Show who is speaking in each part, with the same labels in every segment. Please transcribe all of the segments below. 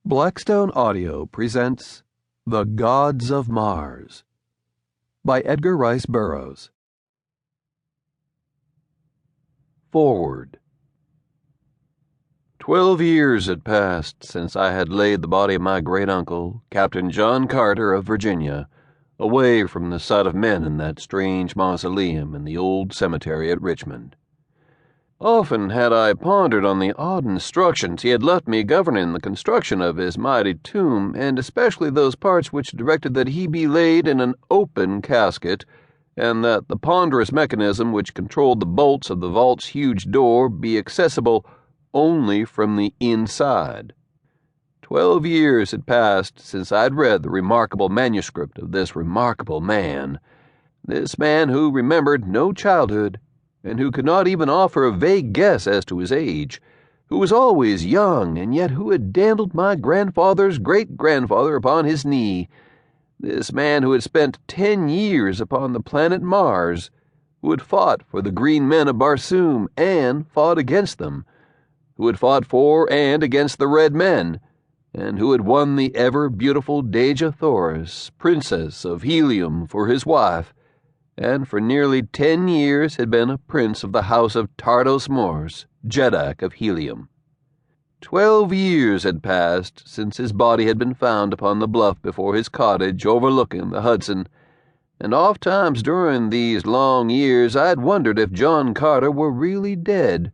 Speaker 1: Blackstone Audio presents The Gods of Mars by Edgar Rice Burroughs. Forward. 12 years had passed since I had laid the body of my great-uncle, Captain John Carter of Virginia, away from the sight of men in that strange mausoleum in the old cemetery at Richmond. Often had I pondered on the odd instructions he had left me governing the construction of his mighty tomb, and especially those parts which directed that he be laid in an open casket, and that the ponderous mechanism which controlled the bolts of the vault's huge door be accessible only from the inside. 12 years had passed since I had read the remarkable manuscript of this remarkable man, this man who remembered no childhood, and who could not even offer a vague guess as to his age, who was always young, and yet who had dandled my grandfather's great-grandfather upon his knee, this man who had spent 10 years upon the planet Mars, who had fought for the green men of Barsoom and fought against them, who had fought for and against the red men, and who had won the ever-beautiful Dejah Thoris, Princess of Helium, for his wife, and for nearly 10 years had been a prince of the House of Tardos Mors, Jeddak of Helium. 12 years had passed since his body had been found upon the bluff before his cottage overlooking the Hudson, and oft times during these long years I had wondered if John Carter were really dead,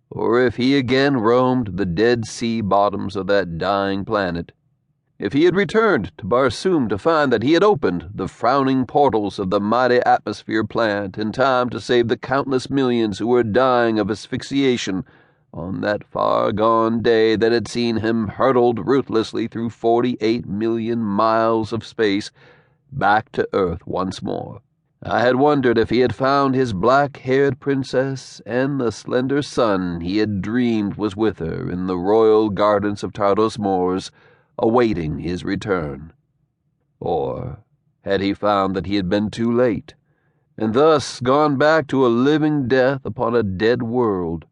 Speaker 1: or if he again roamed the dead sea bottoms of that dying planet, if he had returned to Barsoom to find that he had opened the frowning portals of the mighty atmosphere plant in time to save the countless millions who were dying of asphyxiation on that far-gone day that had seen him hurtled ruthlessly through 48 million miles of space back to Earth once more. I had wondered if he had found his black-haired princess and the slender son he had dreamed was with her in the royal gardens of Tardos Mors, awaiting his return. Or had he found that he had been too late, and thus gone back to a living death upon a dead world?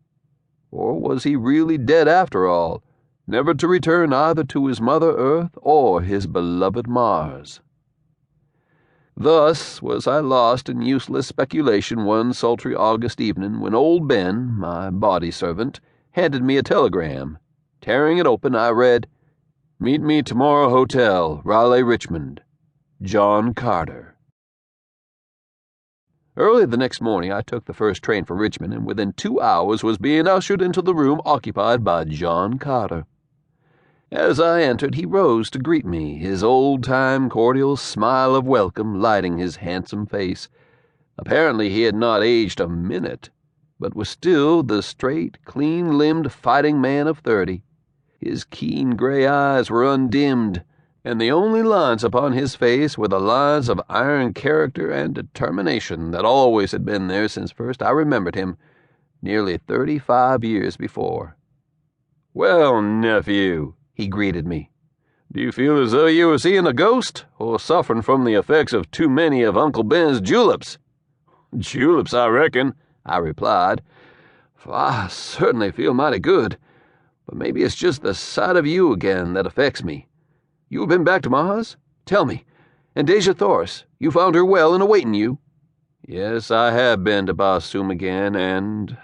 Speaker 1: Or was he really dead after all, never to return either to his mother Earth or his beloved Mars? Thus was I lost in useless speculation one sultry August evening when old Ben, my body servant, handed me a telegram. Tearing it open, I read, "Meet me tomorrow hotel, Raleigh, Richmond. John Carter." Early the next morning I took the first train for Richmond, and within 2 hours was being ushered into the room occupied by John Carter. As I entered, he rose to greet me, his old-time cordial smile of welcome lighting his handsome face. Apparently he had not aged a minute, but was still the straight, clean-limbed fighting man of 30. His keen gray eyes were undimmed, and the only lines upon his face were the lines of iron character and determination that always had been there since first I remembered him, nearly 35 years before. "Well, nephew," he greeted me, "do you feel as though you were seeing a ghost, or suffering from the effects of too many of Uncle Ben's juleps?" "Juleps, I reckon," I replied, "for I certainly feel mighty good. But maybe it's just the sight of you again that affects me. You have been back to Mars? Tell me. And Dejah Thoris, you found her well and awaiting you?" "Yes, I have been to Barsoom again,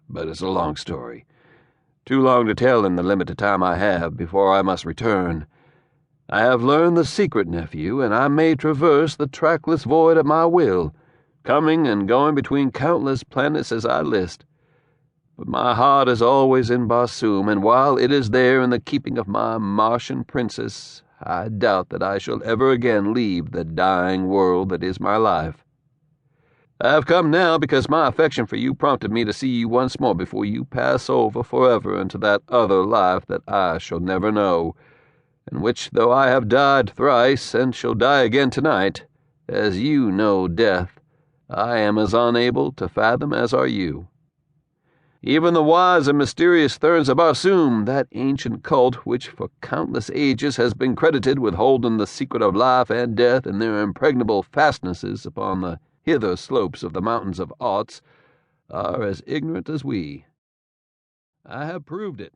Speaker 1: but it's a long story. Too long to tell in the limited time I have before I must return. I have learned the secret, nephew, and I may traverse the trackless void at my will, coming and going between countless planets as I list. But my heart is always in Barsoom, and while it is there in the keeping of my Martian princess, I doubt that I shall ever again leave the dying world that is my life. I have come now because my affection for you prompted me to see you once more before you pass over forever into that other life that I shall never know, in which, though I have died thrice and shall die again tonight, as you know death, I am as unable to fathom as are you. Even the wise and mysterious Therns of Barsoom, that ancient cult which for countless ages has been credited with holding the secret of life and death in their impregnable fastnesses upon the hither slopes of the mountains of Aughts, are as ignorant as we. I have proved it.